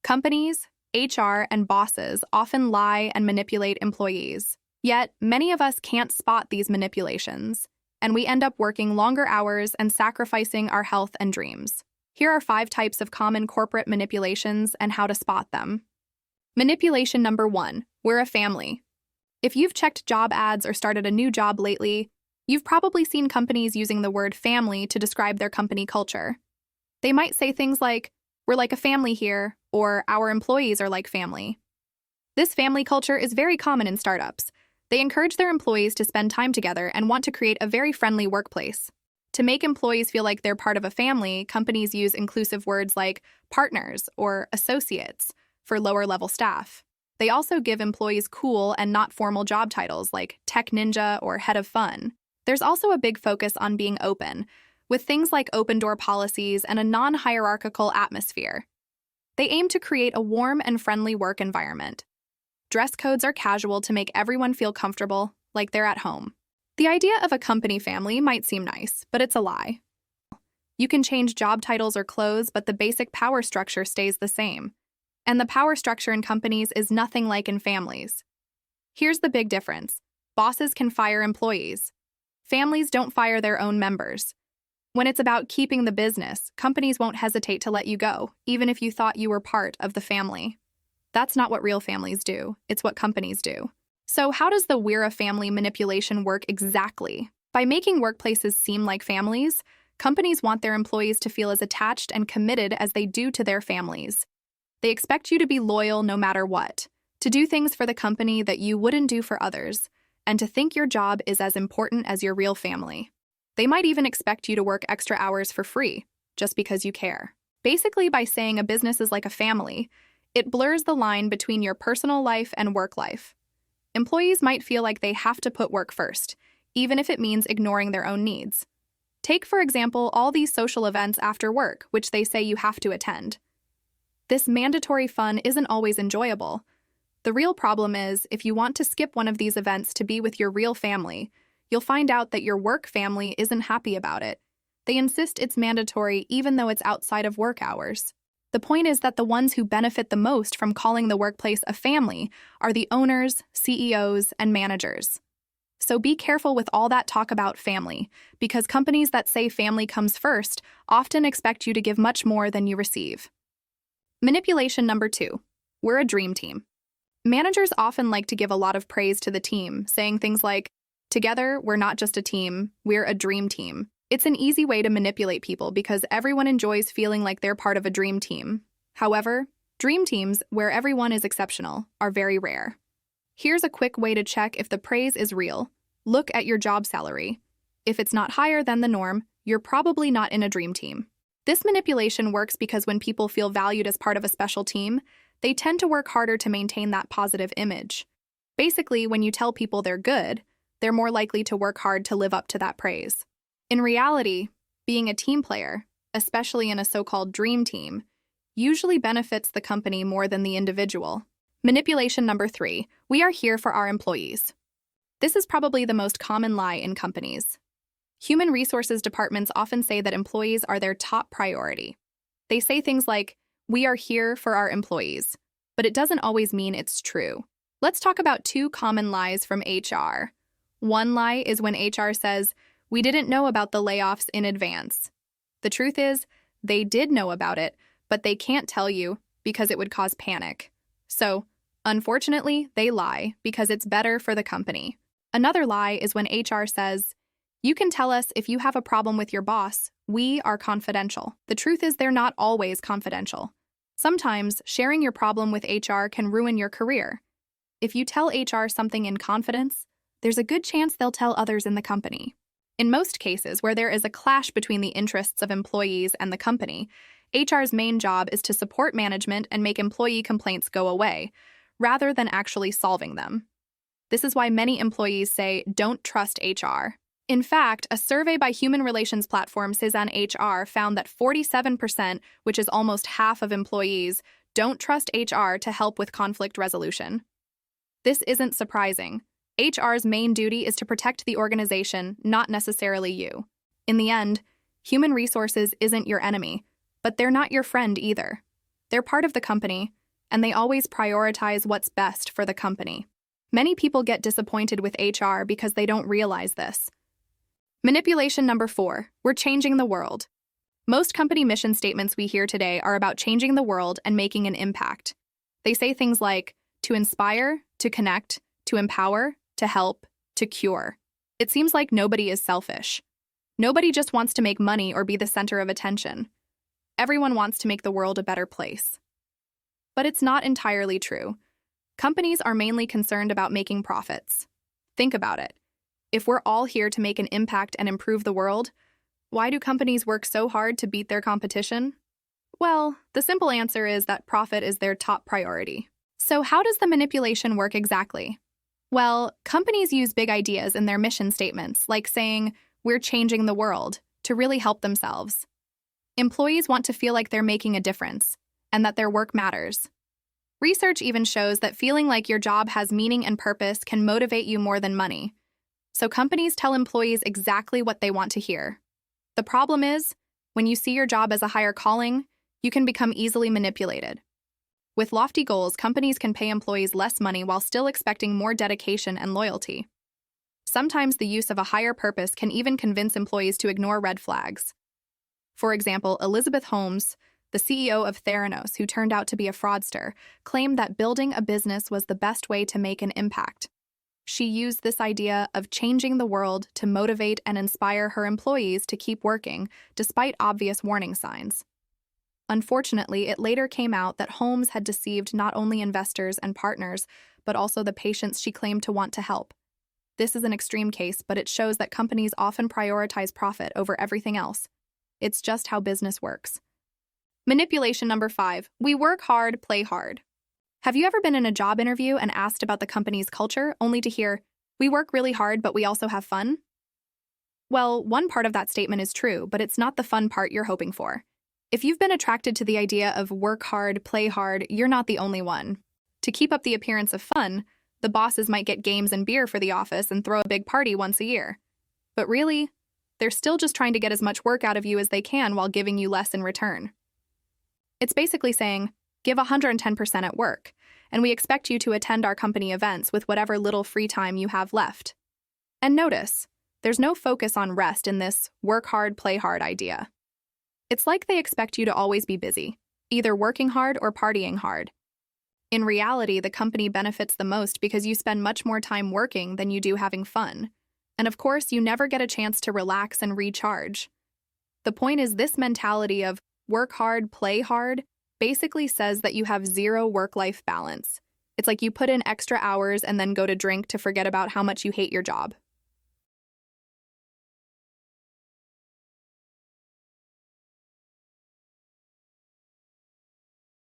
Companies, HR, and bosses often lie and manipulate employees. Yet, many of us can't spot these manipulations, and we end up working longer hours and sacrificing our health and dreams. Here are 5 types of common corporate manipulations and how to spot them. Manipulation number 1. We're a family. If you've checked job ads or started a new job lately, you've probably seen companies using the word family to describe their company culture. They might say things like, "We're like a family here," or "Our employees are like family." This family culture is very common in startups. They encourage their employees to spend time together and want to create a very friendly workplace. To make employees feel like they're part of a family, companies use inclusive words like partners or associates for lower-level staff. They also give employees cool and not formal job titles like tech ninja or head of fun. There's also a big focus on being open, with things like open-door policies and a non-hierarchical atmosphere. They aim to create a warm and friendly work environment. Dress codes are casual to make everyone feel comfortable, like they're at home. The idea of a company family might seem nice, but it's a lie. You can change job titles or clothes, but the basic power structure stays the same. And the power structure in companies is nothing like in families. Here's the big difference. Bosses can fire employees. Families don't fire their own members. When it's about keeping the business, companies won't hesitate to let you go, even if you thought you were part of the family. That's not what real families do. It's what companies do. So how does the "we're a family" manipulation work exactly? By making workplaces seem like families, companies want their employees to feel as attached and committed as they do to their families. They expect you to be loyal no matter what, to do things for the company that you wouldn't do for others, and to think your job is as important as your real family. They might even expect you to work extra hours for free, just because you care. Basically, by saying a business is like a family, it blurs the line between your personal life and work life. Employees might feel like they have to put work first, even if it means ignoring their own needs. Take, for example, all these social events after work, which they say you have to attend. This mandatory fun isn't always enjoyable. The real problem is, if you want to skip one of these events to be with your real family, you'll find out that your work family isn't happy about it. They insist it's mandatory even though it's outside of work hours. The point is that the ones who benefit the most from calling the workplace a family are the owners, CEOs, and managers. So be careful with all that talk about family, because companies that say family comes first often expect you to give much more than you receive. Manipulation number 2. We're a dream team. Managers often like to give a lot of praise to the team, saying things like, "Together, we're not just a team, we're a dream team." It's an easy way to manipulate people because everyone enjoys feeling like they're part of a dream team. However, dream teams, where everyone is exceptional, are very rare. Here's a quick way to check if the praise is real. Look at your job salary. If it's not higher than the norm, you're probably not in a dream team. This manipulation works because when people feel valued as part of a special team, they tend to work harder to maintain that positive image. Basically, when you tell people they're good, they're more likely to work hard to live up to that praise. In reality, being a team player, especially in a so-called dream team, usually benefits the company more than the individual. Manipulation number 3. We are here for our employees. This is probably the most common lie in companies. Human resources departments often say that employees are their top priority. They say things like, "We are here for our employees," but it doesn't always mean it's true. Let's talk about 2 common lies from HR. One lie is when HR says, "We didn't know about the layoffs in advance." The truth is, they did know about it, but they can't tell you because it would cause panic. So, unfortunately, they lie because it's better for the company. Another lie is when HR says, "You can tell us if you have a problem with your boss. We are confidential." The truth is they're not always confidential. Sometimes, sharing your problem with HR can ruin your career. If you tell HR something in confidence, there's a good chance they'll tell others in the company. In most cases where there is a clash between the interests of employees and the company, HR's main job is to support management and make employee complaints go away, rather than actually solving them. This is why many employees say, "Don't trust HR." In fact, a survey by human relations platform Cizan HR found that 47%, which is almost half of employees, don't trust HR to help with conflict resolution. This isn't surprising. HR's main duty is to protect the organization, not necessarily you. In the end, human resources isn't your enemy, but they're not your friend either. They're part of the company, and they always prioritize what's best for the company. Many people get disappointed with HR because they don't realize this. Manipulation number 4, we're changing the world. Most company mission statements we hear today are about changing the world and making an impact. They say things like, to inspire, to connect, to empower, to help, to cure. It seems like nobody is selfish. Nobody just wants to make money or be the center of attention. Everyone wants to make the world a better place. But it's not entirely true. Companies are mainly concerned about making profits. Think about it. If we're all here to make an impact and improve the world, why do companies work so hard to beat their competition? Well, the simple answer is that profit is their top priority. So how does the manipulation work exactly? Well, companies use big ideas in their mission statements, like saying, "We're changing the world," to really help themselves. Employees want to feel like they're making a difference, and that their work matters. Research even shows that feeling like your job has meaning and purpose can motivate you more than money. So companies tell employees exactly what they want to hear. The problem is, when you see your job as a higher calling, you can become easily manipulated. With lofty goals, companies can pay employees less money while still expecting more dedication and loyalty. Sometimes the use of a higher purpose can even convince employees to ignore red flags. For example, Elizabeth Holmes, the CEO of Theranos, who turned out to be a fraudster, claimed that building a business was the best way to make an impact. She used this idea of changing the world to motivate and inspire her employees to keep working, despite obvious warning signs. Unfortunately, it later came out that Holmes had deceived not only investors and partners, but also the patients she claimed to want to help. This is an extreme case, but it shows that companies often prioritize profit over everything else. It's just how business works. Manipulation number 5, we work hard, play hard. Have you ever been in a job interview and asked about the company's culture, only to hear, "We work really hard, but we also have fun"? Well, one part of that statement is true, but it's not the fun part you're hoping for. If you've been attracted to the idea of work hard, play hard, you're not the only one. To keep up the appearance of fun, the bosses might get games and beer for the office and throw a big party once a year. But really, they're still just trying to get as much work out of you as they can while giving you less in return. It's basically saying, give 110% at work, and we expect you to attend our company events with whatever little free time you have left. And notice, there's no focus on rest in this work hard, play hard idea. It's like they expect you to always be busy, either working hard or partying hard. In reality, the company benefits the most because you spend much more time working than you do having fun. And of course, you never get a chance to relax and recharge. The point is, this mentality of work hard, play hard basically says that you have zero work-life balance. It's like you put in extra hours and then go to drink to forget about how much you hate your job.